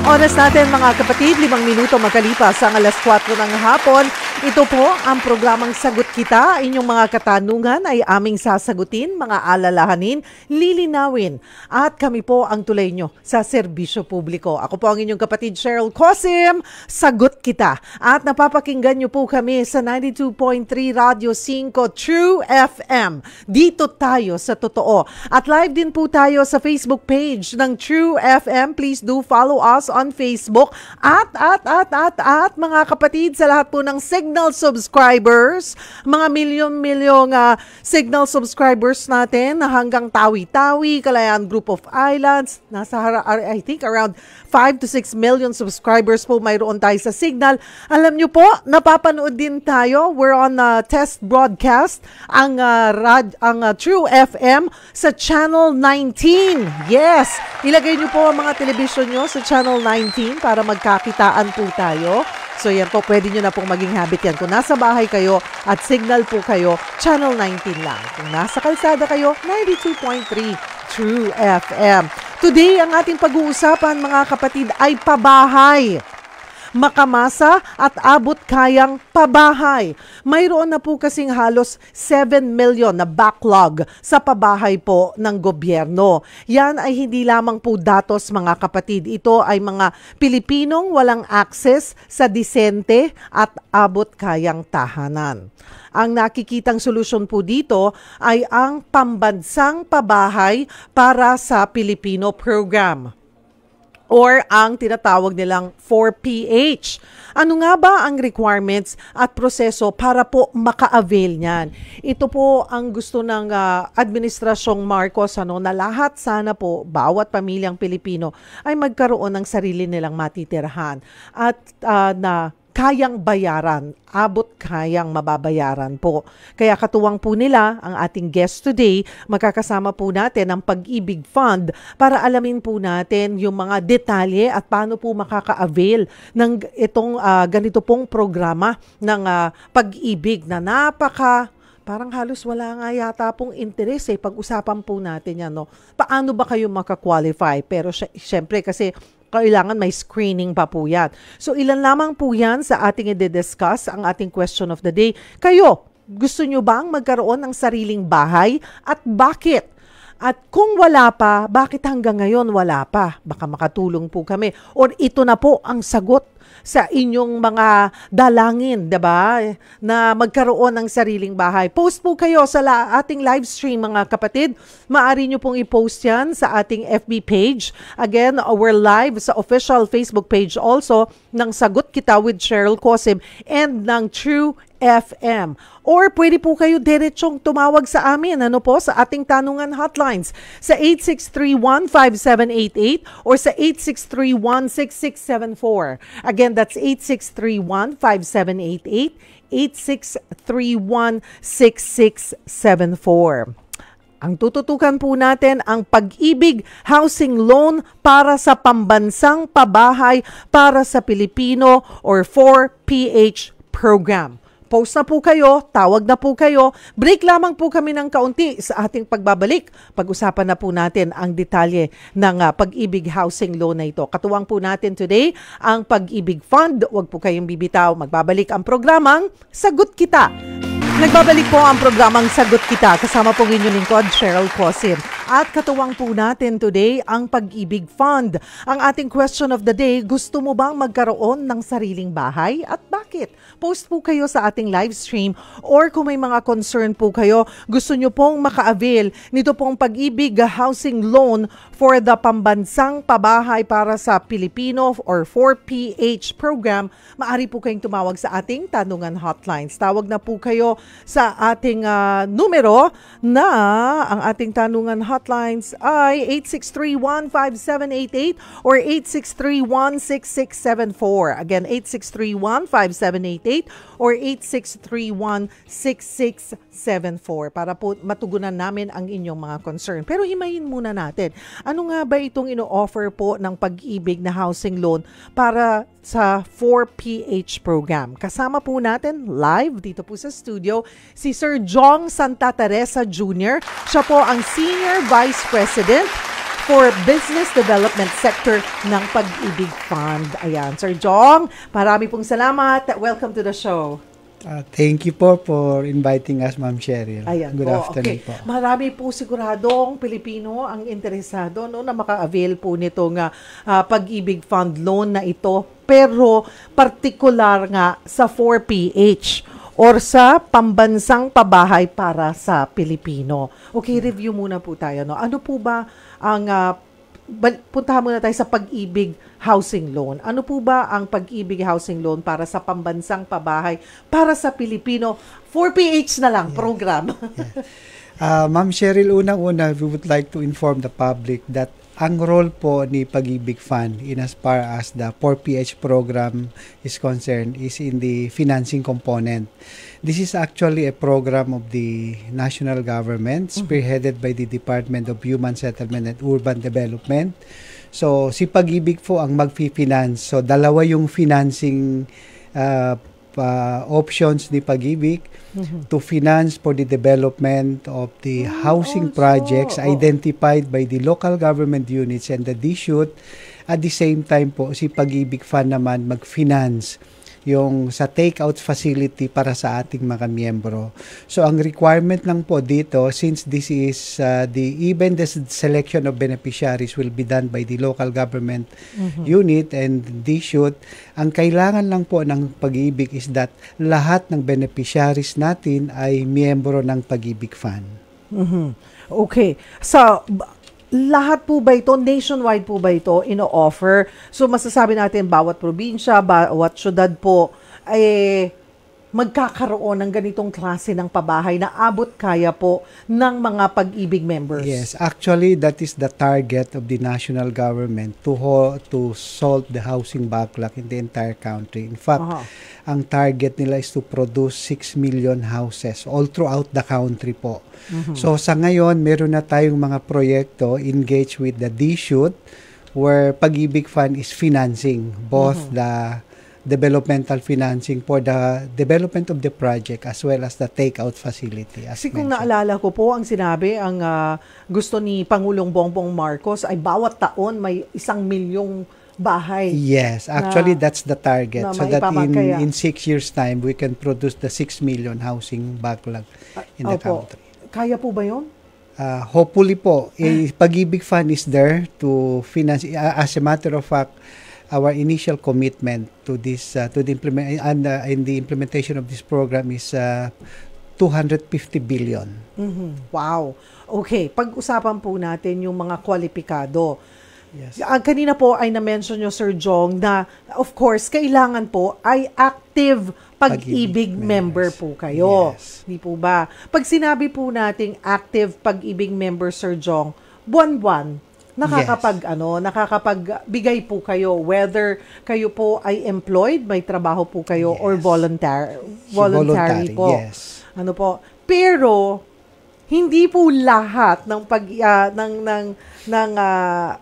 Oras natin mga kapatid, 5 minuto makalipas ang alas 4 ng hapon. Ito po ang programang Sagot Kita. Inyong mga katanungan ay aming sasagutin, mga alalahanin, lilinawin. At kami po ang tulay nyo sa serbisyo publiko. Ako po ang inyong kapatid Cheryl Cosim, Sagot Kita. At napapakinggan nyo po kami sa 92.3 Radio 5 True FM. Dito tayo sa totoo. At live din po tayo sa Facebook page ng True FM. Please do follow us on Facebook. At mga kapatid, sa lahat po ng Signal subscribers, mga milyon-milyong Signal subscribers natin na hanggang Tawi-Tawi, Kalayaan Group of Islands, I think around 5 to 6 million subscribers po mayroon tayo sa Signal. Alam nyo po, napapanood din tayo. We're on test broadcast ang True FM sa Channel 19. Yes! Ilagay nyo po ang mga television nyo sa Channel 19 para magkakitaan po tayo. So yan po, pwede nyo na pong maging habit yan. Kung nasa bahay kayo at Signal po kayo, Channel 19 lang. Kung nasa kalsada kayo, 92.3 True FM. Today, ang ating pag-uusapan mga kapatid ay pabahay. Makamasa at abot kayang pabahay. Mayroon na po kasing halos 7 million na backlog sa pabahay po ng gobyerno. Yan ay hindi lamang po datos mga kapatid. Ito ay mga Pilipinong walang access sa disente at abot kayang tahanan. Ang nakikitang solusyon po dito ay ang Pambansang Pabahay para sa Pilipino program, or ang tinatawag nilang 4PH. Ano nga ba ang requirements at proseso para po maka-avail niyan? Ito po ang gusto ng Administrasyong Marcos, na lahat sana po, bawat pamilyang Pilipino ay magkaroon ng sarili nilang matitirahan at na kayang bayaran, abot kayang mababayaran po. Kaya katuwang po nila ang ating guest today, magkakasama po natin ang Pag-ibig Fund para alamin po natin yung mga detalye at paano po makaka-avail ng itong ganito pong programa ng Pag-ibig na parang halos wala nga yata pong interes pag-usapan po natin yan, no? Paano ba kayo makakwalify? Pero syempre kasi kailangan may screening pa po yan. So ilan lamang po yan sa ating i-discuss, ang ating question of the day. Kayo, gusto nyo bang magkaroon ng sariling bahay at bakit? At kung wala pa, bakit hanggang ngayon wala pa? Baka makatulong po kami. Or ito na po ang sagot sa inyong mga dalangin, diba? Na magkaroon ng sariling bahay. Post po kayo sa ating live stream mga kapatid. Maaari nyo pong i-post yan sa ating FB page. Again, we're live sa official Facebook page also ng Sagot Kita with Cheryl Cosim and ng True FM. Or pwede po kayo diretsong tumawag sa amin sa ating tanungan hotlines sa 8631-5788 or sa 8631-6674. Again, that's 8631-5788, 8631-6674. Ang tututukan po natin ang Pag-ibig Housing Loan para sa Pambansang Pabahay para sa Pilipino or 4PH program. Post na po kayo, tawag na po kayo, break lamang po kami ng kaunti sa ating pagbabalik. Pag-usapan na po natin ang detalye ng Pag-ibig Housing Loan na ito. Katuwang po natin today ang Pag-ibig Fund. Huwag po kayong bibitaw. Magbabalik ang programang Sagot Kita. Nagbabalik po ang programang Sagot Kita. Kasama po inyong lingkod, Cheryl Cosim. At katuwang po natin today ang Pag-ibig Fund. Ang ating question of the day, gusto mo bang magkaroon ng sariling bahay at bakit? Post po kayo sa ating live stream or kung may mga concern po kayo, gusto nyo pong maka-avail nito pong Pag-ibig Housing Loan for the Pambansang Pabahay para sa Pilipino or 4PH program, maaari po kayong tumawag sa ating tanungan hotlines. Tawag na po kayo sa ating numero na ang ating tanungan hotlines ay 8631-5788 or 8631-6674. Again, 8631-5788 or 8631-6674 para po matugunan namin ang inyong mga concern. Pero himayin muna natin, ano nga ba itong ino-offer po ng Pag-ibig na housing loan para sa 4PH program? Kasama po natin live dito po sa studio si Sir Jong Santa Teresa Jr. Siya po ang Senior Vice President for Business Development Sector ng Pag-ibig Fund. Ayan, Sir Jong, marami pong salamat. Welcome to the show. Thank you po for inviting us, Ma'am Cheryl. Ayan Good po, afternoon okay. po. Marami po siguradong Pilipino ang interesado na maka-avail po nitong Pag-ibig Fund loan na ito. Pero particular nga sa 4PH or sa pambansang pabahay para sa Pilipino. Okay, review muna po tayo. No? Ano po ba ang puntahan muna tayo sa Pag-ibig Housing Loan. Ano po ba ang Pag-ibig Housing Loan para sa pambansang pabahay para sa Pilipino? 4PH na lang, program. Ma'am Cheryl, unang-una, we would like to inform the public that ang role po ni Pag-ibig Fund in as far as the 4PH program is concerned is in the financing component. This is actually a program of the national government spearheaded by the Department of Human Settlement and Urban Development. So, si Pag-ibig po ang mag-finance. So, dalawa yung financing options ni Pag-ibig to finance for the development of the housing projects identified by the local government units and the DSUD. At the same time po, si Pag-ibig Fund naman mag-finance yung sa takeout facility para sa ating mga miyembro. So, ang requirement lang po dito, since this is even the selection of beneficiaries will be done by the local government unit and DSUD, ang kailangan lang po ng Pag-ibig is that lahat ng beneficiaries natin ay miyembro ng Pag-ibig Fund. Okay. So, lahat po ba ito, nationwide po ba ito, ino-offer? So, masasabi natin, bawat probinsya, bawat syudad po, magkakaroon ng ganitong klase ng pabahay na abot kaya po ng mga Pag-ibig members. Yes, actually, that is the target of the national government to solve the housing backlog in the entire country. In fact, ang target nila is to produce 6 million houses all throughout the country po. So sa ngayon, meron na tayong mga proyekto engaged with the DSUD where Pag-ibig Fund is financing both the developmental financing for the development of the project as well as the takeout facility. Kasi kung naalala ko po, ang sinabi, ang gusto ni Pangulong Bongbong Marcos ay bawat taon may 1 milyong bahay. Yes, actually that's the target. So that in 6 years time, we can produce the 6 million housing backlog in the country. Kaya po ba yun? Hopefully po. Pag-ibig Fund is there to finance. As a matter of fact, our initial commitment to this, to the in the implementation of this program is 250 billion. Wow. Okay, pag-usapan po natin yung mga kwalipikado. Yes. Kanina po ay na-mention nyo, Sir Jong, na of course, kailangan po ay active Pag-ibig member po kayo. Yes. Di po ba? Pag sinabi po nating active Pag-ibig member, Sir Jong, buwan-buwan, nakakapagbigay po kayo, whether kayo po ay employed, may trabaho po kayo, or voluntary po. Yes. Ano po? Pero hindi po lahat ng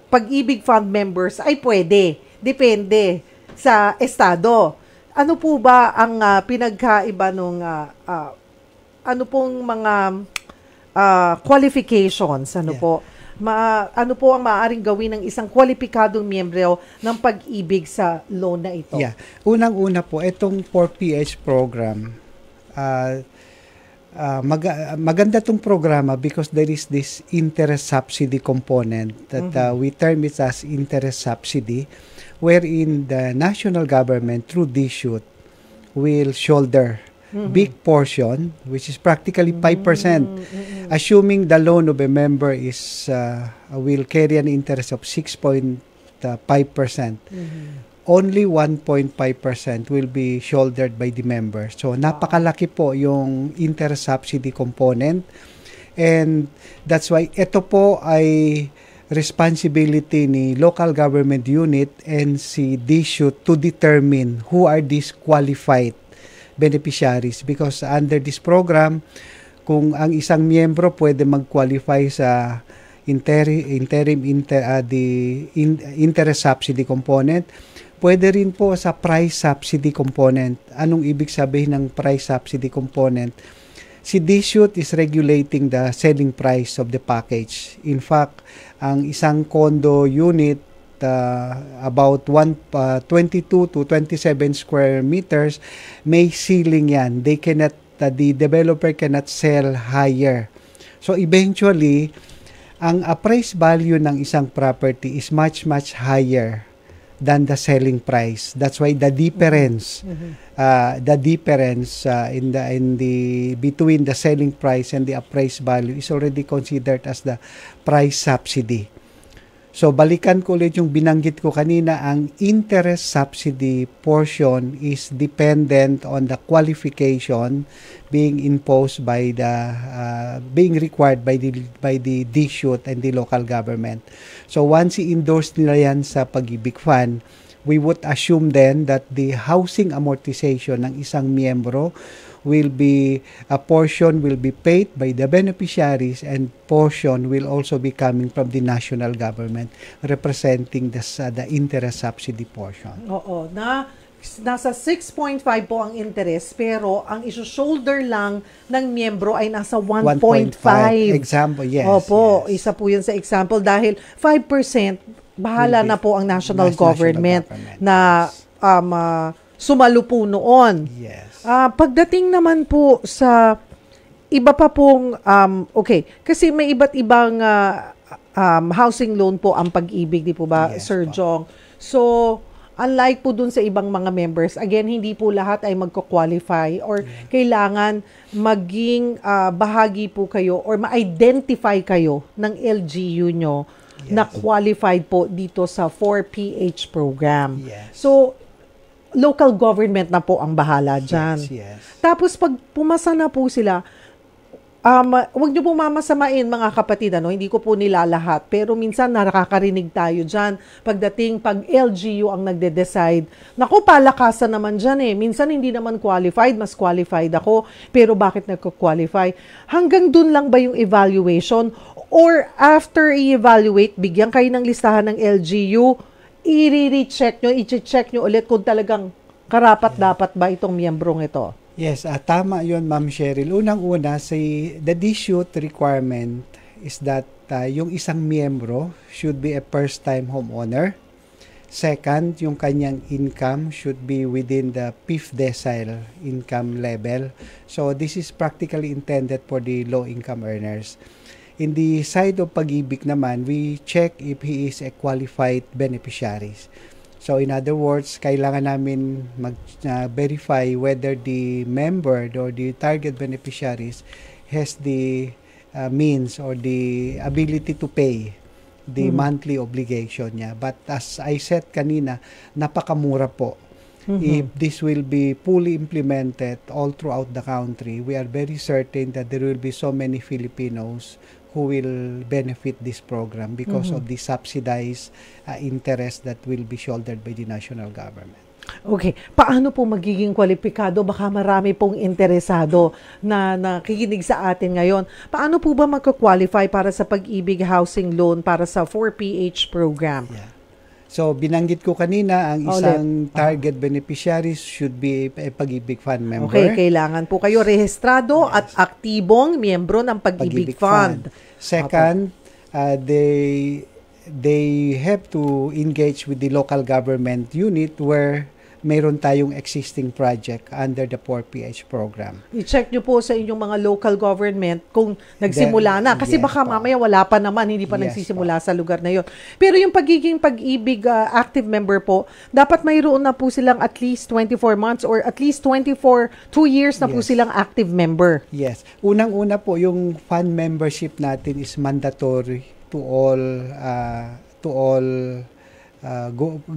Pag-ibig Fund members ay pwede. Depende sa estado. Ano po ba ang pinagkaiba nung ano pong mga qualifications? Ano po? Ano po ang maaaring gawin ng isang kwalipikadong miyembro ng Pag-ibig sa loan na ito? Yeah. Unang-una po, itong 4PH program, maganda itong programa because there is this interest subsidy component that we term it as interest subsidy, wherein the national government through DSUD will shoulder big portion, which is practically 5%, assuming the loan of a member is will carry an interest of 6.5%. Only 1.5% will be shouldered by the member. So napakalaki po yung interest subsidy component, and that's why ito po ay responsibility ni local government unit and si DSUD to determine who are these qualified beneficiaries, because under this program, kung ang isang miyembro pwede mag-qualify sa interest subsidy component, pwede rin po sa price subsidy component. Anong ibig sabihin ng price subsidy component? Si DSUT is regulating the selling price of the package. In fact, ang isang condo unit about 22 to 27 square meters, may ceiling yan. They cannot, the developer cannot sell higher. So eventually, ang appraised value ng isang property is much, much higher than the selling price. That's why the difference, between the selling price and the appraised value is already considered as the price subsidy. So balikan ko ulit yung binanggit ko kanina, ang interest subsidy portion is dependent on the qualification being imposed by the being required by the DSUT and the local government. So once i-endorse nila yan sa Pag-ibig Fund, we would assume then that the housing amortization ng isang miyembro will be, a portion will be paid by the beneficiaries and portion will also be coming from the national government representing the interest subsidy portion. Oo, nasa 6.5 po ang interest pero ang iso-shoulder lang ng miyembro ay nasa 1.5. Example, yes. Opo, yes. isa po yun sa example dahil 5% bahala na po ang national government na sumalo po noon. Yes. Pagdating naman po sa iba pa pong, okay, kasi may iba't ibang housing loan po ang Pag-ibig, di po ba, Yes, Sir po. Jong? So, unlike po dun sa ibang mga members, again, hindi po lahat ay magko-qualify or kailangan maging bahagi po kayo or ma-identify kayo ng LGU nyo na qualified po dito sa 4PH program. Yes. So, local government na po ang bahala dyan. Yes. Tapos pag pumasa na po sila, wag niyo po mamasamain mga kapatid, hindi ko po nilalahat. Pero minsan nakakarinig tayo dyan. Pagdating, pag LGU ang nagde-decide, naku, palakasan naman dyan eh. Minsan hindi naman qualified, mas qualified ako. Pero bakit nagko-qualify? Hanggang dun lang ba yung evaluation? Or after i-evaluate, bigyan kayo ng listahan ng LGU, i-recheck nyo ulit kung talagang karapat-dapat ba itong miyembrong ito. Yes, tama yun, Ma'am Cheryl. Unang-una, the DSUT requirement is that yung isang miyembro should be a first-time homeowner. Second, yung kanyang income should be within the 5th decile income level. So, this is practically intended for the low-income earners. In the side of Pag-ibig naman, we check if he is a qualified beneficiaries. So in other words, kailangan namin mag-verify whether the member or the target beneficiaries has the means or the ability to pay the monthly obligation niya. But as I said kanina, napakamura po. If this will be fully implemented all throughout the country, we are very certain that there will be so many Filipinos who will benefit this program because of the subsidized interest that will be shouldered by the national government. Okay. Paano po magiging kwalipikado? Baka marami pong interesado na nakikinig sa atin ngayon. Paano po ba magka-qualify para sa Pag-ibig Housing Loan para sa 4PH program? Yeah. So, binanggit ko kanina, ang isang target beneficiaries should be a Pag-ibig Fund member. Okay, kailangan po kayo rehistrado at aktibong miyembro ng Pag-ibig Fund. Second, they have to engage with the local government unit where mayroon tayong existing project under the 4PH program. I-check nyo po sa inyong mga local government kung nagsimula na. Kasi baka mamaya wala pa naman, hindi pa nagsisimula sa lugar na yun. Pero yung pagiging Pag-ibig active member po, dapat mayroon na po silang at least 24 months or at least 2 years na po silang active member. Yes. Unang-una po, yung fund membership natin is mandatory to all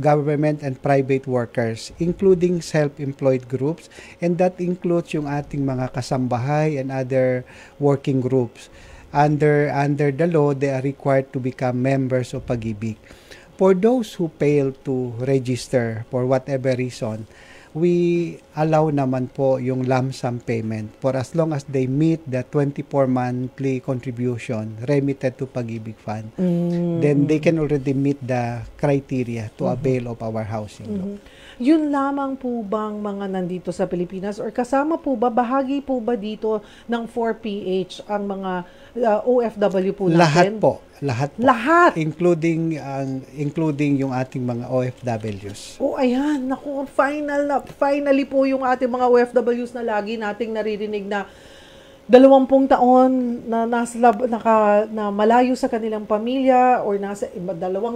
government and private workers, including self-employed groups, and that includes yung ating mga kasambahay and other working groups. Under the law, they are required to become members of Pag-ibig. For those who fail to register for whatever reason, we allow naman po yung lump sum payment for as long as they meet the 24 monthly contribution remitted to Pag-ibig Fund. Then they can already meet the criteria to avail of our housing loan. Yun lamang po bang mga nandito sa Pilipinas or kasama po ba, bahagi po ba dito ng 4PH ang mga OFW po natin? Lahat po. Lahat? Including yung ating mga OFWs. Oh, ayan. Naku, finally po yung ating mga OFWs na lagi nating naririnig na 20 taon na na malayo sa kanilang pamilya or nasa 2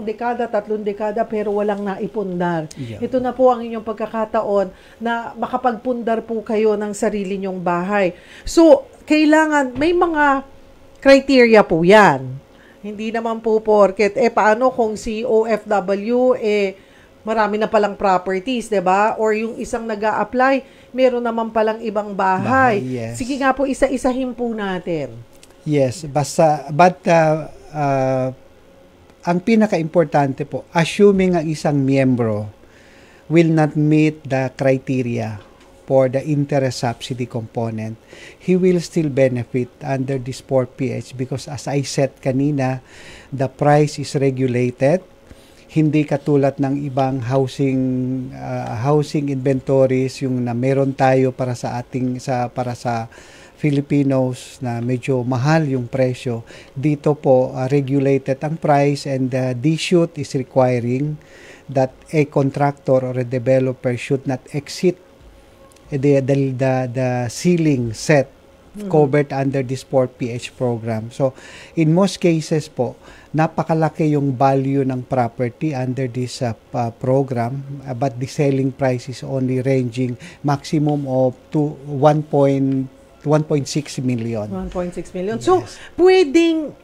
dekada, 3 dekada pero walang naipundar. Yeah. Ito na po ang inyong pagkakataon na makapagpundar po kayo ng sarili nyong bahay. So, kailangan, may mga criteria po yan. Hindi naman po porket, paano kung si OFW, marami na palang properties, 'di ba? Or yung isang nag-a-apply, meron naman palang ibang bahay. Yes. Sige nga po, isa-isahin po natin. Yes, ang pinaka-importante po, assuming ang isang miyembro will not meet the criteria for the interest subsidy component, he will still benefit under this 4PH because as I said kanina, the price is regulated. Hindi katulad ng ibang housing inventories yung na meron tayo para sa Filipinos na medyo mahal yung presyo. Dito po regulated ang price and the DSUT is requiring that a contractor or a developer should not exceed the ceiling set covered under this 4PH program. So, in most cases po, napakalaki yung value ng property under this program, but the selling price is only ranging maximum of to 1.6 million. 1.6 million. So, pwedeng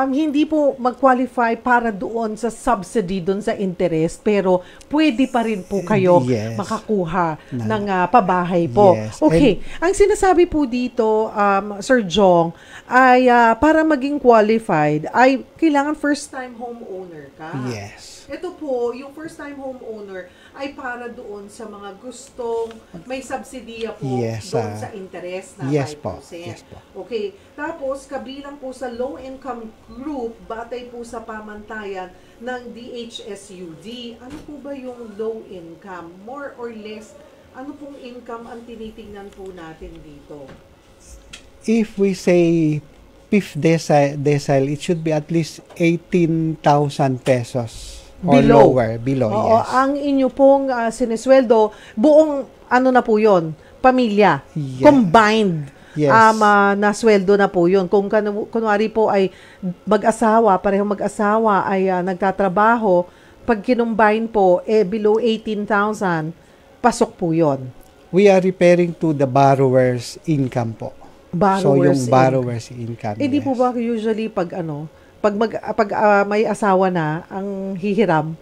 hindi po mag-qualify para doon sa subsidy, doon sa interest, pero pwede pa rin po kayo makakuha ng pabahay po. Yes. Okay. Ang sinasabi po dito, Sir Jong, ay para maging qualified, ay kailangan first-time homeowner ka. Yes. Ito po, yung first-time homeowner ay para doon sa mga gustong may subsidiya po doon sa interest na 5%. Yes po. Okay. Tapos, kabilang po sa low-income group, batay po sa pamantayan ng DHSUD. Ano po ba yung low income? More or less, ano pong income ang tinitingnan po natin dito? If we say fifth decile, it should be at least 18,000 pesos. Or lower, below, Oo, yes. Ang inyo pong sinesweldo, buong ano na po yun, pamilya, combined, na sweldo na po yun. Kung kunwari po ay mag-asawa, parehong mag-asawa ay nagtatrabaho, pag kinumbine po, below 18,000, pasok po yun. We are referring to the borrower's income po. So, yung borrower's income. Di po ba usually pag may asawa na ang hihiram,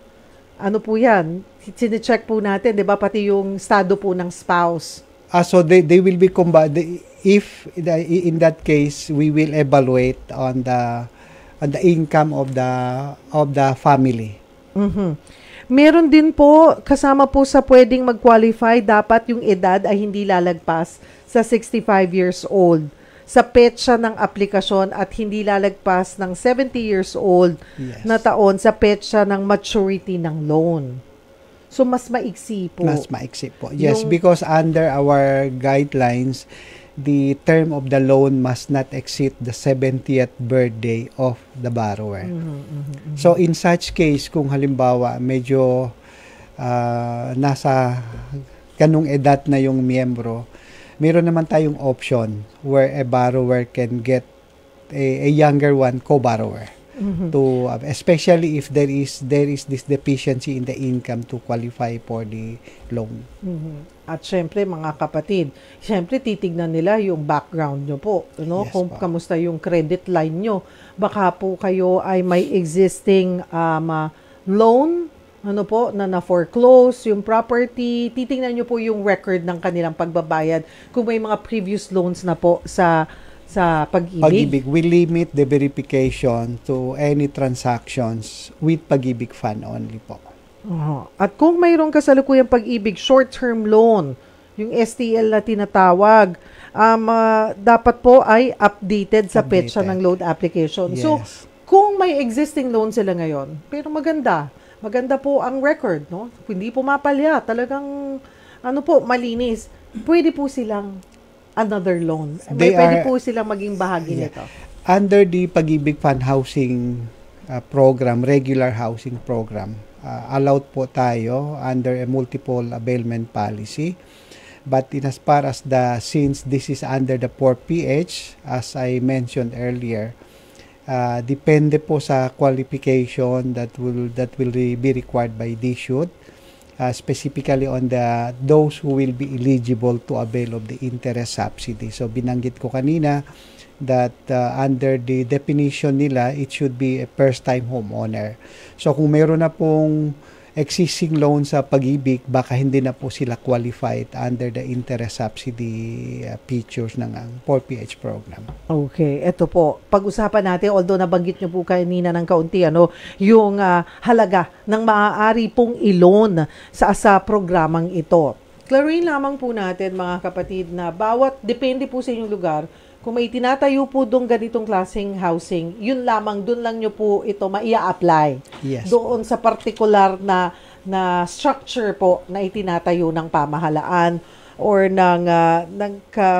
ano po yan? Sine-check po natin, 'di ba, pati yung estado po ng spouse. So they will be combined. If in that case, we will evaluate on the income of the family. Meron din po kasama po sa pwedeng mag-qualify, dapat yung edad ay hindi lalagpas sa 65 years old sa petsa ng aplikasyon at hindi lalagpas ng 70 years old na taon sa petsa ng maturity ng loan. So, mas maiksi po. Mas maiksi po. Yes, because under our guidelines, the term of the loan must not exceed the 70th birthday of the borrower. So, in such case, kung halimbawa, medyo nasa ganung edad na yung miyembro, meron naman tayong option where a borrower can get a younger one co-borrower to especially if there is this deficiency in the income to qualify for the loan. At syempre mga kapatid, syempre titignan nila yung background nyo po, kung kamusta yung credit line nyo. Baka po kayo ay may existing loan na foreclose yung property. Titingnan nyo po yung record ng kanilang pagbabayad kung may mga previous loans na po sa Pag-ibig. We limit the verification to any transactions with Pag-ibig Fund only po. At kung mayroong kasalukuyang pag-ibig short-term loan, yung STL na tinatawag, dapat po ay updated sa petsa ng loan application. Yes. So, kung may existing loan sila ngayon, pero maganda po ang record, no? Hindi pumapalya, talagang malinis. Pwede po silang another loan. Pwede po silang maging bahagi nito. Under the Pag-ibig Fund Housing program, regular housing program, allowed po tayo under a multiple availment policy. But in as far as since this is under the 4PH, as I mentioned earlier, depende po sa qualification that will be required by DSUD, specifically on those who will be eligible to avail of the interest subsidy. So binanggit ko kanina that under the definition nila, it should be a first-time homeowner. So kung mayroon na pong existing loan sa Pag-ibig, baka hindi na po sila qualified under the interest subsidy features ng 4PH program. Okay, eto po. Pag-usapan natin, although nabanggit nyo po kanina ng kaunti, yung halaga ng maaari pong i-loan sa programang ito. Klaruin lamang po natin, mga kapatid, na depende po sa inyong lugar, kung may tinatayo po doon ganitong klaseng housing, yun lamang, doon lang nyo po ito maia-apply. Yes. Doon sa particular na structure po na itinatayo ng pamahalaan or ng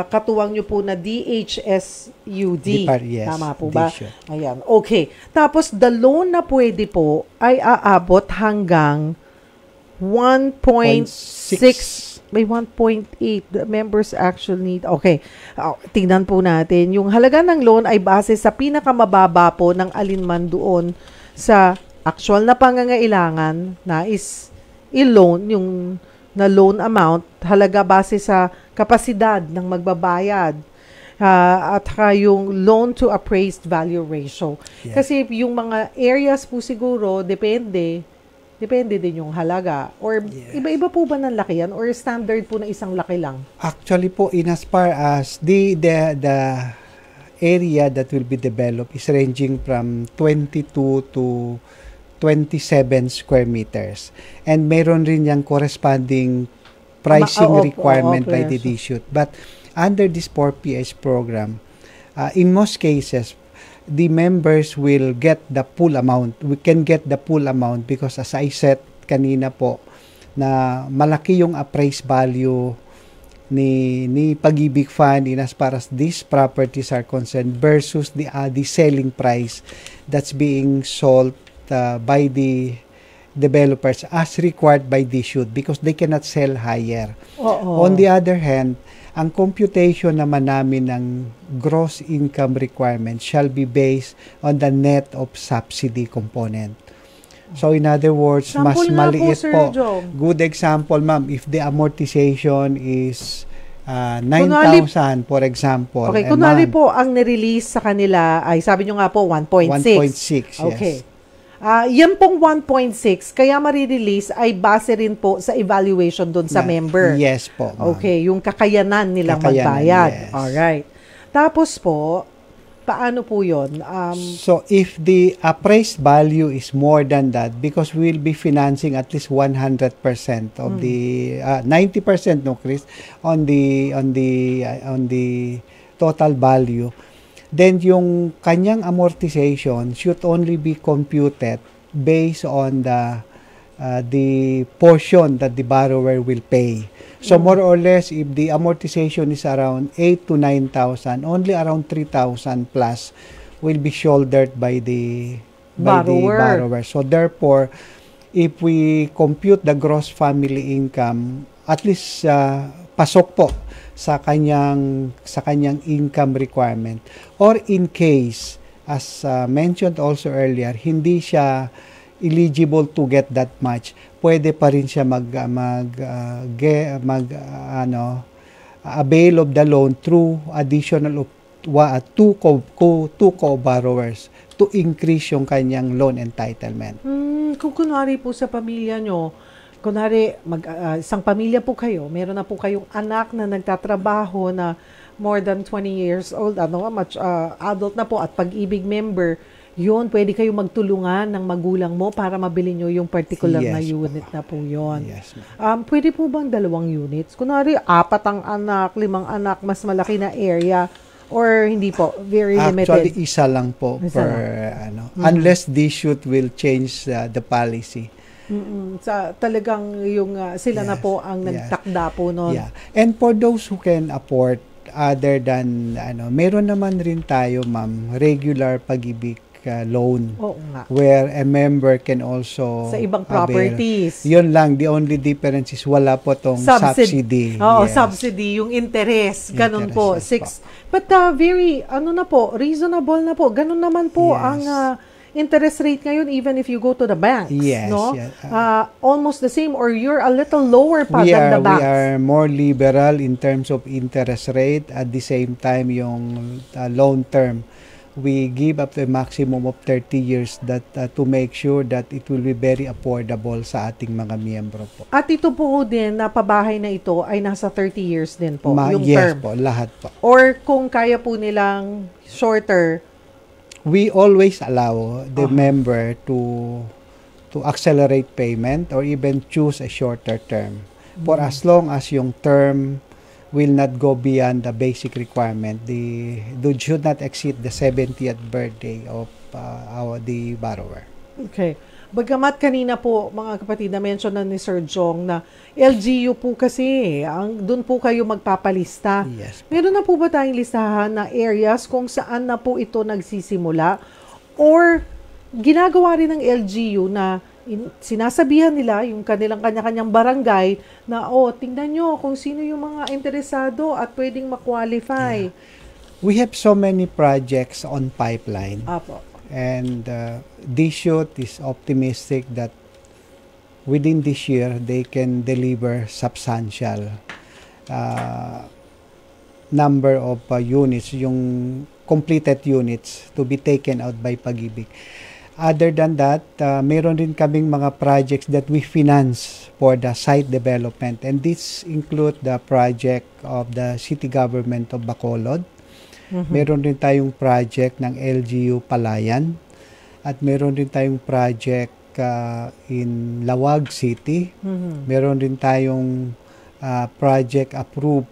katuwang nyo po na DHSUD. Yes, tama po ba? DSUD. Ayan. Okay. Tapos, the loan na pwede po ay aabot hanggang 1.6. May 1.8 members actually need. Okay. Tingnan po natin. Yung halaga ng loan ay base sa pinakamababa po ng alinman doon sa actual na pangangailangan na is i-loan, yung na loan amount, halaga base sa kapasidad ng magbabayad. At yung loan to appraised value ratio. Yeah. Kasi yung mga areas po siguro, depende din yung halaga. Or iba-iba po ba ng laki yan? Or standard po na isang laki lang? Actually po, in as far as the area that will be developed is ranging from 22 to 27 square meters. And meron rin yung corresponding pricing requirement by the DSUD. But under this 4PH program, in most cases, the members will get the full amount. We can get the full amount because as I said kanina po, na malaki yung appraised value ni Pag-ibig Fund in as far as these properties are concerned versus the selling price that's being sold by the developers as required by DSUD because they cannot sell higher. On the other hand, ang computation naman namin ng gross income requirement shall be based on the net of subsidy component. So in other words, mas maliit po. Good example, ma'am, if the amortization is 9,000 for example. Okay, kunwari po ang nirelease sa kanila ay sabi nyo nga po 1.6. 1.6, okay. yes. Yan pong 1.6, kaya marirelease ay base rin po sa evaluation doon sa member. Yes po. Okay, yung kakayanan nilang magbayad. Yes. Alright. Tapos po, paano po yun? So, if the appraised value is more than that, because we'll be financing at least 100% of the 90%, no, Chris, on the total value, then yung kanyang amortization should only be computed based on the portion that the borrower will pay. So more or less, if the amortization is around 8,000 to 9,000, only around 3,000 plus will be shouldered by the borrower. So therefore, if we compute the gross family income, at least pasok po sa kanyang income requirement. Or in case, as mentioned also earlier, hindi siya eligible to get that much, pwede pa rin siya avail of the loan through additional of two co-borrowers to increase yung kanyang loan entitlement. Kung kunwari po sa pamilya nyo, kunwari, isang pamilya po kayo, meron na po kayong anak na nagtatrabaho na more than 20 years old, adult na po at Pag-ibig member, yun, pwede kayo magtulungan ng magulang mo para mabili nyo yung particular na Yes po. unit na po yun. Yes, ma'am. Pwede po bang 2 units? Kunwari, 4 ang anak, 5 anak, mas malaki na area, or hindi po? Very Actually, limited? isa lang po Isa per unless DSUT will change the policy. Talagang yung sila na Yes, po ang yes. nagtakda po nun. Yeah. And for those who can afford other than meron naman rin tayo, ma'am, regular Pag-ibig loan Oo nga. where a member can also Sa ibang avail. properties. Yun lang, the only difference is wala po tong subsidy. Oo, Yes. subsidy, yung interest. Ganun po. Interest, yes 6. But very, reasonable na po. Ganun naman po Yes. ang interest rate ngayon even if you go to the banks. Yes, No? yes. Almost the same or you're a little lower pa we than the we banks. are more liberal in terms of interest rate. At the same time, yung loan term, we give up to a maximum of 30 years that to make sure that it will be very affordable sa ating mga miyembro po. At ito po din, na pabahay na ito ay nasa 30 years din po, yung Yes term. po, lahat po. Or kung kaya po nilang shorter, We always allow the member to accelerate payment or even choose a shorter term. For as long as yung term will not go beyond the basic requirement, they should not exceed the 70th birthday of the borrower. okay. Bagamat kanina po, mga kapatid, na-mention na ni Sir Jong na LGU po kasi, doon po kayo magpapalista. Yes. Meron na po ba tayong listahan na areas kung saan na po ito nagsisimula? Or ginagawa rin ng LGU na sinasabihan nila yung kanilang kanya-kanyang barangay na, tingnan nyo kung sino yung mga interesado at pwedeng ma-qualify. We have so many projects on pipeline. Apo. And DSUT is optimistic that within this year, they can deliver substantial number of units, yung completed units to be taken out by Pag-ibig. Other than that, meron rin kaming mga projects that we finance for the site development. And this include the project of the city government of Bacolod. Meron rin tayong project ng LGU Palayan. At meron rin tayong project in Lawag City. Meron rin tayong project approved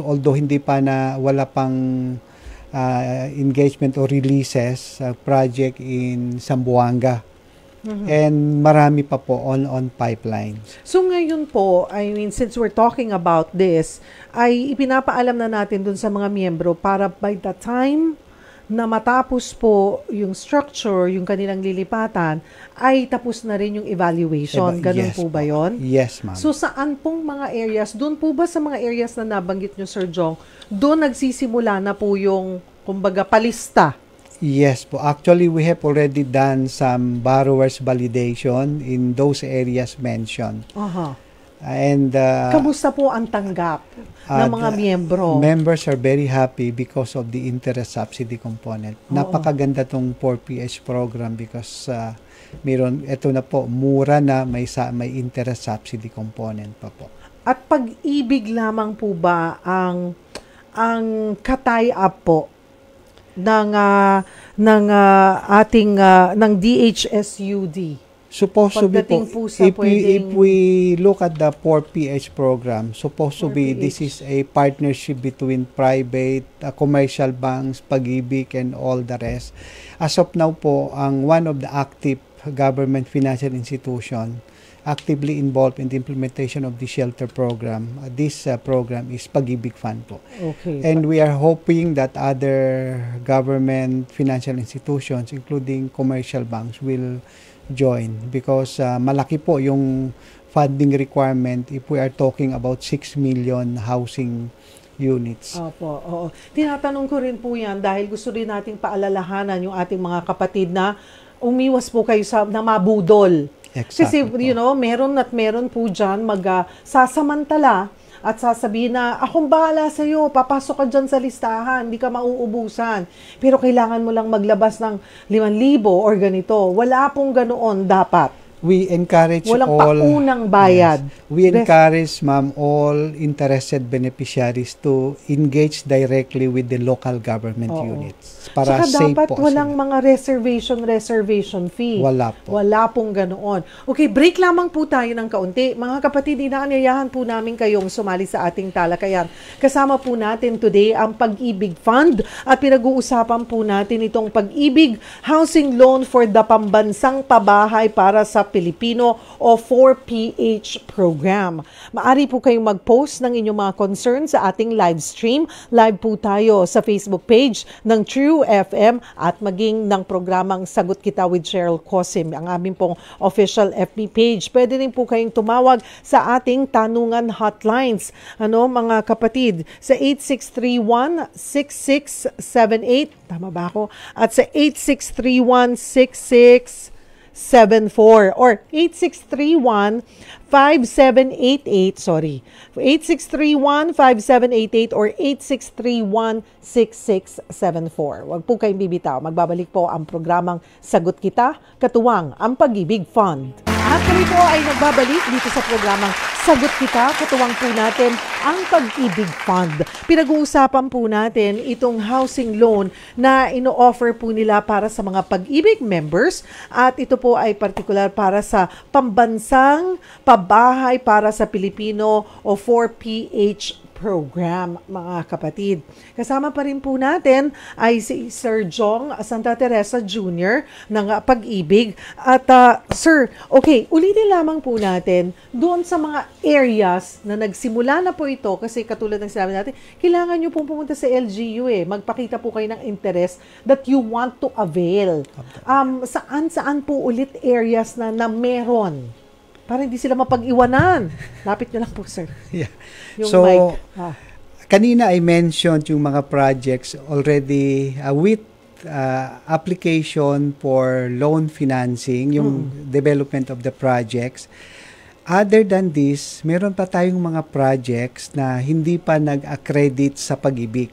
although hindi pa wala pang engagement or releases, project in Zamboanga. And marami pa po on pipelines. So ngayon po, since we're talking about this, ay ipinapaalam na natin dun sa mga miyembro para by the time na matapos po yung structure, yung kanilang lilipatan, ay tapos na rin yung evaluation. Ganun Yes po ba yun? Yes, ma'am. So saan pong mga areas, doon po ba sa mga areas na nabanggit nyo, Sir Jong, doon nagsisimula na po yung, kumbaga, palista? Yes po. Actually, we have already done some borrowers validation in those areas mentioned. And kamusta po ang tanggap ng mga miyembro? Members are very happy because of the interest subsidy component. Napakaganda tong 4PH program because ito na po, mura na, may interest subsidy component pa po. At Pag-ibig lamang po ba ang ka-tie-up po ng ating ng DHSUD? Supposed to be Pagdating po, po sa if we look at the 4PH program, supposed to be, this is a partnership between private, commercial banks, Pag-ibig, and all the rest. As of now po, one of the active government financial institution actively involved in the implementation of the shelter program. This program is Pag-ibig Fund po. Okay. And we are hoping that other government financial institutions, including commercial banks, will join because malaki po yung funding requirement if we are talking about 6 million housing units. Opo, oo. Tinatanong ko rin po yan dahil gusto rin nating paalalahanan yung ating mga kapatid na umiwas po kayo na mabudol. Exactly. Kasi, meron po dyan sasamantala at sasabihin na, akong bahala sa'yo, papasok ka dyan sa listahan, hindi ka mauubusan. Pero kailangan mo lang maglabas ng 5,000 or ganito. Wala pong ganoon dapat. We encourage Walang all paunang bayad. Yes. We encourage, ma'am, all interested beneficiaries to engage directly with the local government units para Saka safe dapat po walang sila. mga reservation fee. Wala po. Wala pong ganoon. Okay, break lamang po tayo ng kaunti. Mga kapatid, inaanyayahan po namin kayong sumali sa ating talakayan. Kasama po natin today ang Pag-ibig Fund at pinag-uusapan po natin itong Pag-ibig Housing Loan for the Pambansang Pabahay para sa Pilipino o 4PH program. Maari po kayong mag-post ng inyong mga concerns sa ating live stream. Live po tayo sa Facebook page ng True FM at maging ng programang Sagot Kita with Cheryl Cosim, ang aming pong official FB page. Pwede rin po kayong tumawag sa ating tanungan hotlines. Mga kapatid, sa 8631-6678, tama ba ako? At sa 8631-6674 or 8631-5788, sorry. 8631-5788 or 8631-6674. Huwag po kayong bibitaw. Magbabalik po ang programang Sagot Kita, katuwang ang Pag-ibig Fund. At kami po ay nagbabalik dito sa programang Sagot Kita, katuwang po natin ang Pag-ibig Fund. Pinag-uusapan po natin itong housing loan na ino-offer po nila para sa mga Pag-ibig members at ito po ay particular para sa Pambansang Pabahay para sa Pilipino o 4PH program, mga kapatid. Kasama pa rin po natin ay si Sir Jong Santa Teresa Jr. ng Pag-ibig. At Sir, okay, ulitin lamang po natin doon sa mga areas na nagsimula na po ito kasi katulad ng sinabi natin, kailangan nyo pong pumunta sa LGU magpakita po kayo ng interest that you want to avail. Saan po ulit areas na meron? Para hindi sila mapag-iwanan. Lapit nyo lang po, sir. Yeah. Yung so, mic. Kanina I mentioned yung mga projects already with application for loan financing, yung development of the projects. Other than this, meron pa tayong mga projects na hindi pa nag-accredit sa Pag-ibig.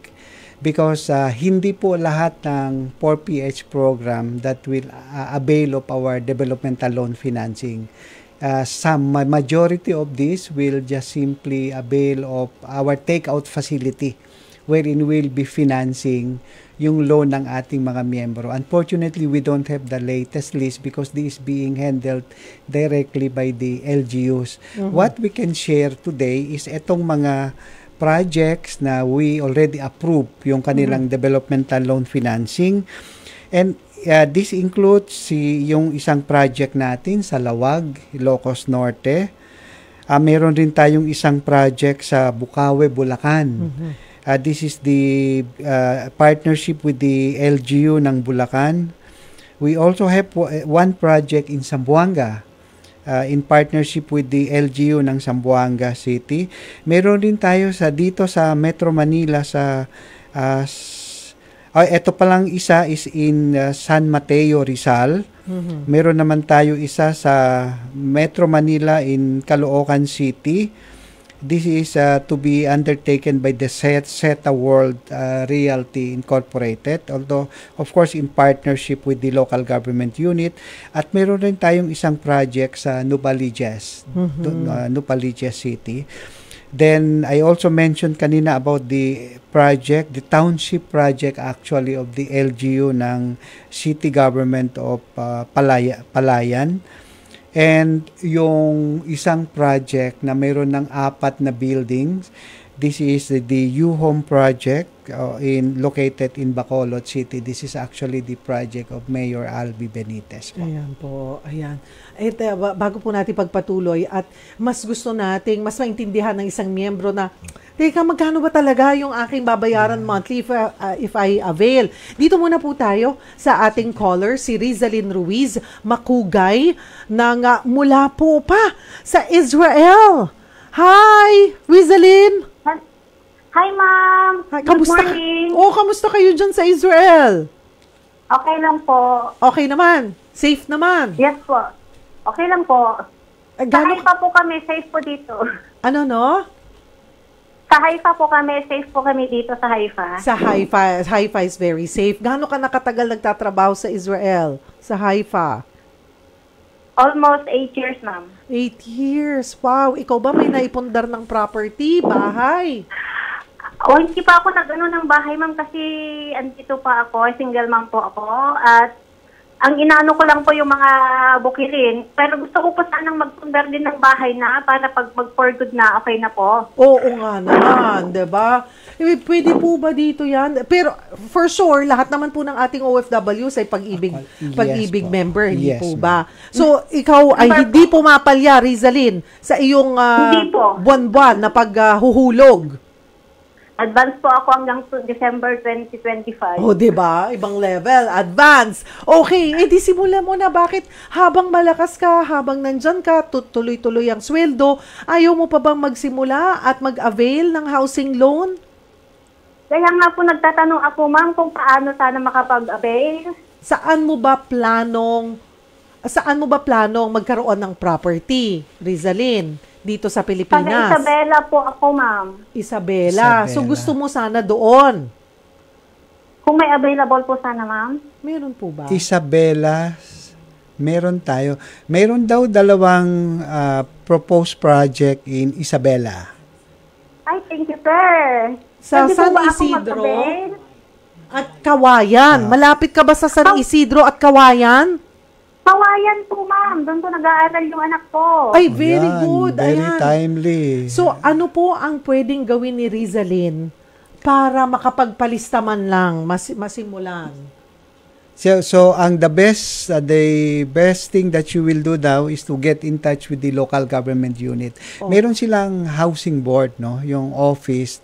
Because hindi po lahat ng 4PH program that will avail of our developmental loan financing. Some majority of this will just simply avail of our takeout facility wherein we'll be financing yung loan ng ating mga miyembro. Unfortunately, we don't have the latest list because this is being handled directly by the LGUs. What we can share today is etong mga projects na we already approved yung kanilang developmental loan financing. And this includes yung isang project natin sa Lawag, Ilocos Norte. Meron rin tayong isang project sa Bukawe, Bulacan. This is the partnership with the LGU ng Bulacan. We also have one project in Zamboanga in partnership with the LGU ng Zamboanga City. Meron din tayo dito sa Metro Manila sa ito palang isa is in San Mateo, Rizal. Meron naman tayo isa sa Metro Manila in Caloocan City. This is to be undertaken by the Zeta World Realty Incorporated, although of course in partnership with the local government unit. At meron rin tayong isang project sa Nopaliches, Nopaliches City. Then, I also mentioned kanina about the project, the township project actually of the LGU ng City Government of Palayan. And yung isang project na mayroon ng 4 na buildings, this is the U-Home project located in Bacolod City. This is actually the project of Mayor Albi Benitez. Ayan po, ayan. Bago po natin pagpatuloy at mas gusto nating, mas maintindihan ng isang miyembro na, teka, magkano ba talaga yung aking babayaran monthly if I avail? Dito muna po tayo sa ating caller, si Rizalyn Ruiz Makugay, na mula po pa sa Israel. Hi, Rizalyn! Hi, ma'am. Good morning. Kamusta kayo dyan sa Israel? Okay lang po. Okay naman? Safe naman? Yes po. Okay lang po. Sa Haifa po kami, safe po dito. Ano, no? Sa Haifa po kami, safe po kami dito sa Haifa. Sa Haifa. Haifa is very safe. Gaano ka nakatagal nagtatrabaho sa Israel? Sa Haifa? Almost 8 years, ma'am. 8 years. Wow. Ikaw ba may naipundar ng property, bahay? O, hindi pa ako nag-ano ng bahay, ma'am, kasi andito pa ako, single mom po ako, at ang inaano ko lang po yung mga bukilin, pero gusto ko po sanang magpundar din ng bahay na para pag mag-for good na, okay na po. Oo nga naman, diba? Pwede po ba dito yan? Pero for sure, lahat naman po ng ating OFWs ay pag-ibig po. member, hindi Yes, po ba? So, ikaw ay hindi pumapalya, Rizalyn, sa iyong Hindi po. buwan-buwan na paghuhulog. Advance po ako hanggang December 2025. Oh, 'di ba? Ibang level, advance. Okay, edi simulan mo na. Bakit habang malakas ka, habang nandyan ka, tuloy-tuloy ang sweldo, ayaw mo pa bang magsimula at mag-avail ng housing loan? Kaya nga po nagtatanong ako, ma'am, kung paano sana makapag-avail. Saan mo ba planong magkaroon ng property, Rizalyn? Dito sa Pilipinas. Sa Isabela po ako, ma'am. Isabela. So gusto mo sana doon? Kung may available po sana, ma'am. Meron po ba? Isabela, meron tayo. Meron daw dalawang proposed project in Isabela. Ay, thank you, sir. Sa Pwede po San ba ako Isidro mag-avail? at Kawayan. Malapit ka ba sa San Isidro at Kawayan? Kawayan po, ma'am. Doon po nag-aaral yung anak ko. Ay, very Ayan, good. very Ayan. timely. So, ano po ang pwedeng gawin ni Rizalyn para makapagpalista man lang, masimulan? So ang the best thing that you will do now is to get in touch with the local government unit. Meron silang housing board, no, yung office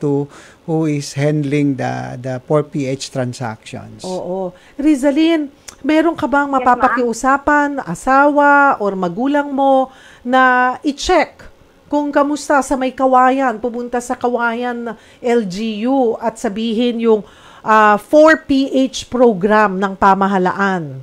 who is handling the 4PH transactions. Oo. Rizalyn, meron ka bang mapapakiusapan, asawa or magulang mo na i-check kung kamusta sa may Kawayan, pumunta sa Kawayan LGU at sabihin yung 4PH program ng pamahalaan?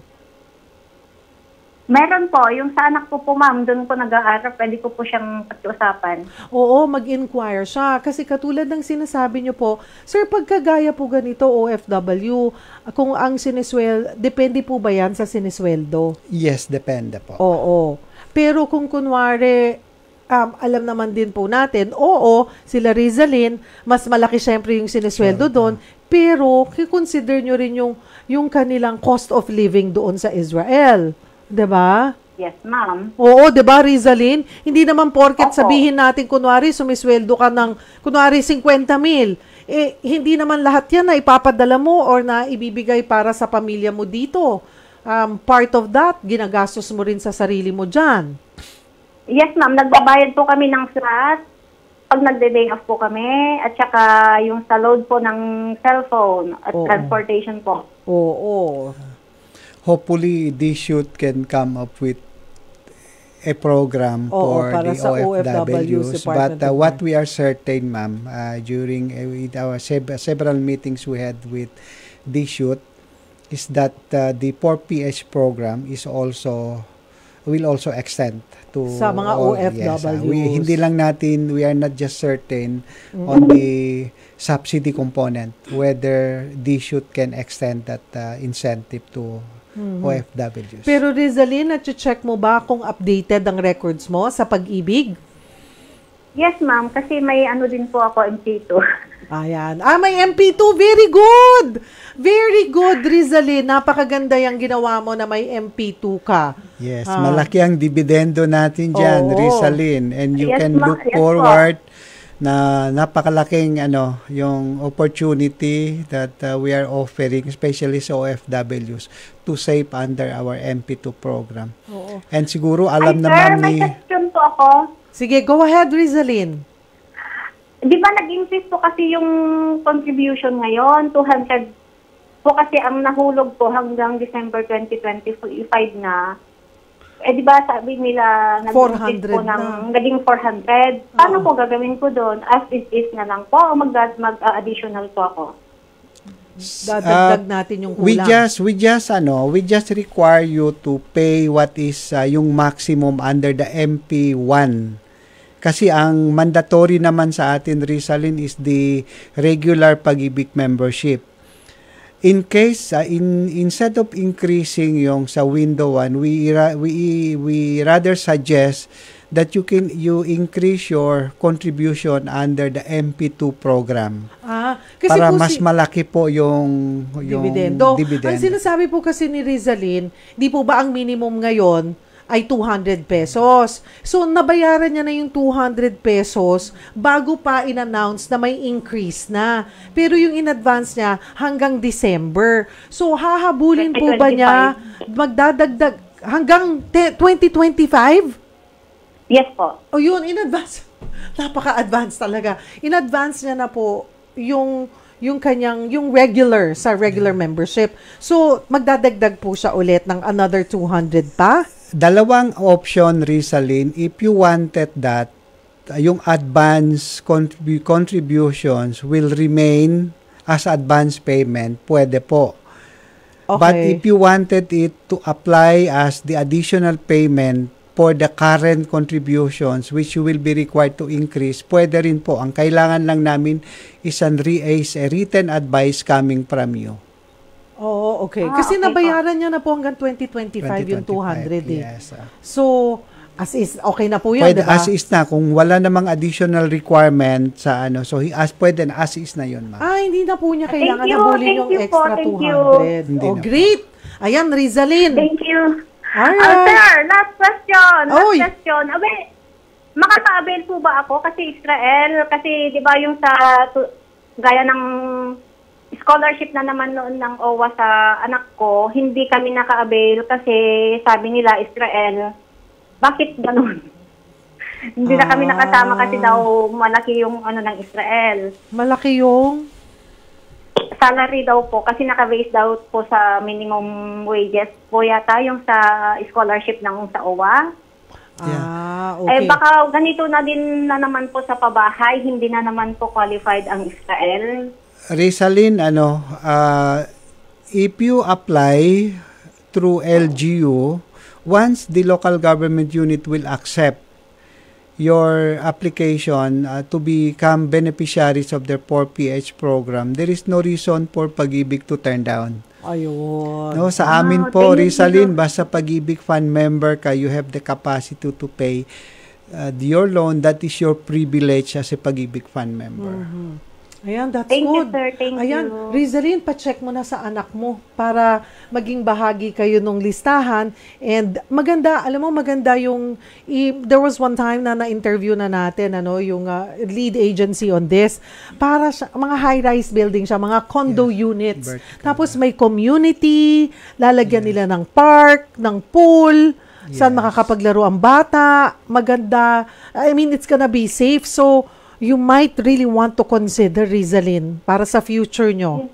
Meron po. Yung sa anak ko po, ma'am, doon po nag-aaral. Pwede ko po siyang pag-usapan. Oo, mag-inquire siya. Kasi katulad ng sinasabi niyo po, sir, pagkagaya po ganito, OFW, kung ang depende po ba yan sa sinisweldo? Yes, depende po. Oo. Pero kung kunwari, alam naman din po natin, oo, sila Rizalyn, mas malaki syempre yung sinisweldo doon, pero consider nyo rin yung kanilang cost of living doon sa Israel. 'Di ba? Yes, ma'am. Oo, 'di ba, Rizalyn? Hindi naman porket Opo. sabihin natin kunwari sumisweldo ka ng kunwari 50,000, hindi naman lahat 'yan na ipapadala mo or na ibibigay para sa pamilya mo dito. Part of that ginagastos mo rin sa sarili mo diyan. Yes, ma'am. Nagbabayad po kami ng flat pag nagde-day off po kami at saka yung sa load po ng cellphone at transportation po. Oo. Hopefully, DShoot can come up with a program for para the sa OFWs. Department But of what we are certain, ma'am, during with our several meetings we had with DShoot, is that the 4PH program will also extend to sa mga OFWs. Hindi lang natin, we are not just certain on the subsidy component, whether DShoot can extend that incentive to OFWs. Pero Rizalyn, check mo ba kung updated ang records mo sa pag-ibig? Yes, ma'am. Kasi may ano din po ako, MP2. Ayan. May MP2. Very good! Very good, Rizalyn. Napakaganda yung ginawa mo na may MP2 ka. Yes, malaki ang dividendo natin dyan, Rizalyn. And you can look forward na napakalaking yung opportunity that we are offering, especially sa OFWs, to save under our MP2 program. Oo. And siguro alam naman may question po ako. Sige, go ahead, Rizalyn. Di ba nag-increase po kasi yung contribution ngayon, 200 po kasi ang nahulog po hanggang December 2025 na. Di ba sabi nila nag-increase po ng naging 400. Paano po gagawin ko doon? As it is na lang po o mag-additional po ako? Dadagdag natin yung kulang. We just require you to pay what is yung maximum under the MP1. Kasi ang mandatory naman sa atin, Rizalyn, is the regular Pag-ibig membership. In case instead of increasing yung sa window 1, we rather suggest that you increase your contribution under the MP2 program. Kasi para po mas malaki po yung dividendo. dividend. Ang sinasabi po kasi ni Rizalyn, di po ba ang minimum ngayon ay 200 pesos. So, nabayaran niya na yung 200 pesos bago pa in-announce na may increase na. Pero yung in-advance niya hanggang December. So, hahabulin po ba niya magdadagdag hanggang 2025? Yes po. O yun, in-advance. Napaka-advance talaga. In-advance niya na po yung regular sa regular membership. So, magdadagdag po siya ulit ng another 200 pa? Dalawang option, Rizalyn. If you wanted that, yung advance contributions will remain as advance payment, pwede po. Okay. But if you wanted it to apply as the additional payment for the current contributions which you will be required to increase, pwede rin po. Ang kailangan lang namin is a written advice coming from you. Oo, okay. Kasi okay nabayaran niya na po hanggang 2025 yung 200 eh. Yes. So, as is, okay na po yun, Pwede diba? as is na. Kung wala namang additional requirement sa so pwede na as is na yun, ma'am. Hindi na po niya kailangan Thank you, habulin thank yung you po, extra thank you. 200. Hindi Oh, na. great! Ayan, Rizalyn. Thank you. Alright. Sir, last question. Oy. Makaka-avail po ba ako? Kasi Israel, kasi di ba yung gaya ng scholarship na naman noon ng OWA sa anak ko, hindi kami naka-avail kasi sabi nila, Israel, bakit ganun? Hindi na kami nakasama kasi daw malaki yung ng Israel. Malaki yung... Salary daw po kasi naka-base daw po sa minimum wages po yata yung sa scholarship ng sa OWA. Okay. Baka ganito na din na naman po sa pabahay, hindi na naman po qualified ang Israel. Rizalyn, if you apply through LGU, once the local government unit will accept your application to become beneficiaries of their 4PH program, there is no reason for Pag-ibig to turn down. Ayun. No, sa amin po, thank you. Rizalyn, basta Pag-ibig Fund member ka, you have the capacity to pay your loan. That is your privilege as a Pag-ibig Fund member. Ayan, that's Thank you, good. sir. Thank Ayan, you. Rizalyn, pa-check mo na sa anak mo para maging bahagi kayo nung listahan. And maganda, alam mo, maganda yung, there was one time na na-interview na natin, yung lead agency on this, para mga high-rise building siya, mga condo units. Vertical. Tapos may community, lalagyan nila ng park, ng pool, saan makakapaglaro ang bata, maganda. I mean, it's gonna be safe. So, you might really want to consider, Rizalyn, para sa future nyo.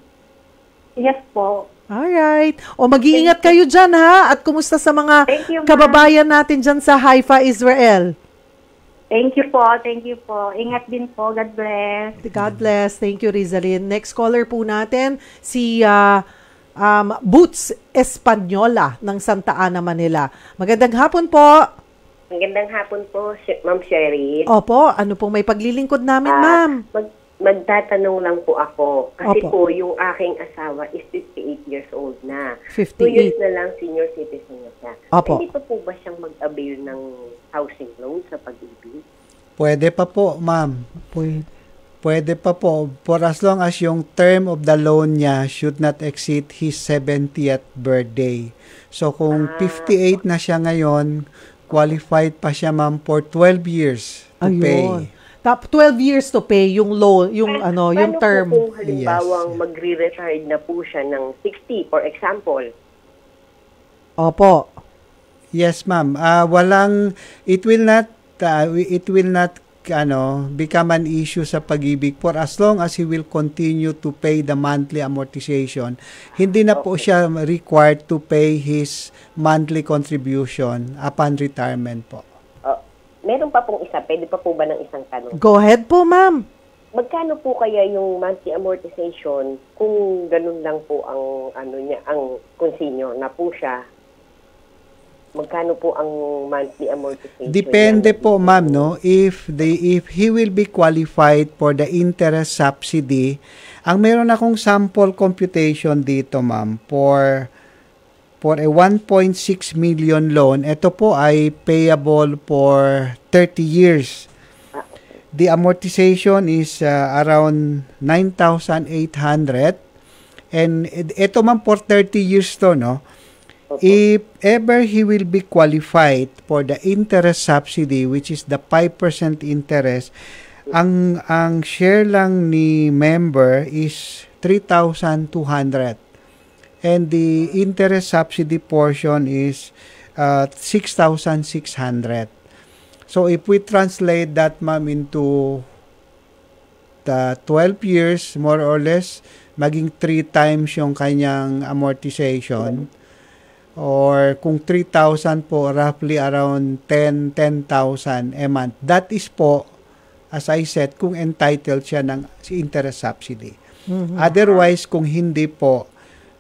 Yes po. Alright. O mag-iingat kayo dyan, ha? At kumusta sa mga Thank you, ma'am. kababayan natin dyan sa Haifa, Israel? Thank you po. Thank you po. Ingat din po. God bless. God bless. Thank you, Rizalyn. Next caller po natin, si Boots Espanyola ng Santa Ana, Manila. Magandang hapon po. Magandang hapon po, Ma'am Sherry. Opo, ano pong may paglilingkod namin, ma'am? Magtatanong lang po ako. Kasi Opo. po, yung aking asawa is 58 years old na. 58. 2 years na lang senior citizen na siya. Opo. Hindi pa po ba siyang mag-avail ng housing loan sa Pag-ibig? Pwede pa po, ma'am. Pwede pa po. For as long as yung term of the loan niya should not exceed his 70th birthday. So, kung 58 na siya ngayon, qualified pa siya, ma'am, for 12 years to pay. 12 years to pay yung loan, yung yung term. Paano po kung halimbawang Yes. magre-retire na po siya ng 60, for example? Opo. Yes, ma'am. It will not become an issue sa Pag-ibig for as long as he will continue to pay the monthly amortization. Hindi na po siya required to pay his monthly contribution upon retirement po. Meron pa pong isa. Pwede pa po ba ng isang tanong? Go ahead po, ma'am. Magkano po kaya yung monthly amortization kung ganun lang po ang kung senior na po siya? magkano po ang monthly amortization? Depende po, ma'am, no? If he will be qualified for the interest subsidy, ang meron akong sample computation dito, ma'am, for a 1.6 million loan, ito po ay payable for 30 years. The amortization is around 9,800, and ito ma'am for 30 years to, no? If ever he will be qualified for the interest subsidy, which is the 5% interest, ang share lang ni member is 3,200. And the interest subsidy portion is 6,600. So if we translate that, ma'am, into the 12 years, more or less, maging 3 times yung kanyang amortization. Or kung 3,000 po, roughly around 10,000 a month. That is po, as I said, kung entitled siya ng interest subsidy. Otherwise, kung hindi po,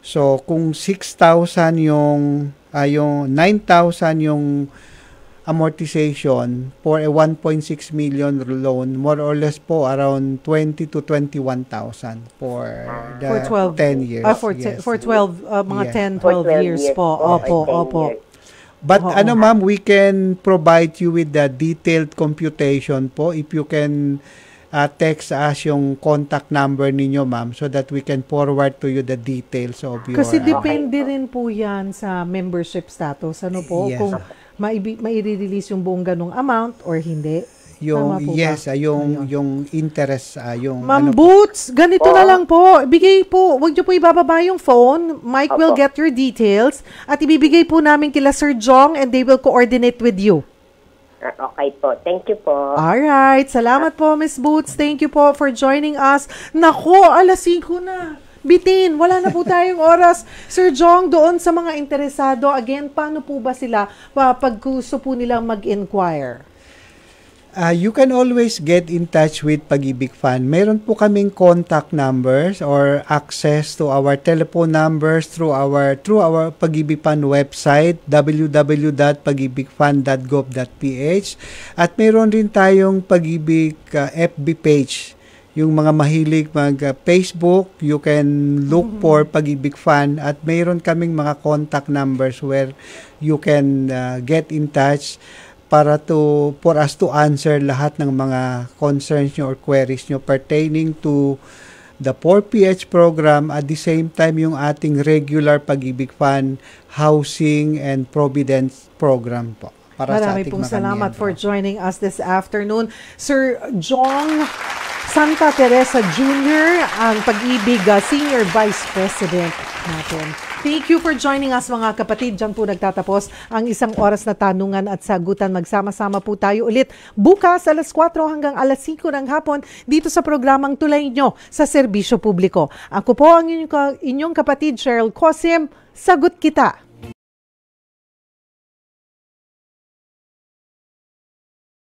so kung 6,000 yung 9,000 yung amortization for a 1.6 million loan, more or less po around 20 to 21,000 for the for 10 years. For 12, mga Yes. 10, 12 years po. Opo. But ma'am, we can provide you with the detailed computation po if you can text us yung contact number ninyo, ma'am, so that we can forward to you the details of your... Kasi depende rin po yan sa membership status. Ano po? Yes. Kung mai-release yung buong ganong amount or hindi. Yung, Tama po yes, ba? yung interest, yung... Ma'am Boots, ganito na lang po. Bigay po, wag niyo po ibababa yung phone. Mike will get your details at ibibigay po namin kila Sir Jong and they will coordinate with you. Okay po. Thank you po. Alright, salamat po Miss Boots. Thank you po for joining us. Nako, 5:00 na. Bitin, wala na po tayong oras. Sir Jong, doon sa mga interesado, again, paano po ba sila pag gusto po nilang mag-inquire? You can always get in touch with Pag-ibig Fund. Meron po kaming contact numbers or access to our telephone numbers through our Pag-ibig Fund website, www.pagibigfund.gov.ph, at meron rin tayong Pag-ibig FB page. Yung mga mahilig mag-Facebook, you can look for Pag-ibig Fund, at mayroon kaming mga contact numbers where you can get in touch for us to answer lahat ng mga concerns nyo or queries nyo pertaining to the 4PH program, at the same time yung ating regular Pag-ibig Fund housing and providence program po. Marami pong salamat for joining us this afternoon. Sir Jong Santa Teresa Jr., ang Pag-ibig Senior Vice President natin. Thank you for joining us, mga kapatid. Diyan po nagtatapos ang isang oras na tanungan at sagutan. Magsama-sama po tayo ulit bukas 4:00 hanggang 5:00 ng hapon dito sa programang Tulay Nyo sa Serbisyo Publiko. Ako po ang inyong kapatid, Cheryl Cosim. Sagot kita!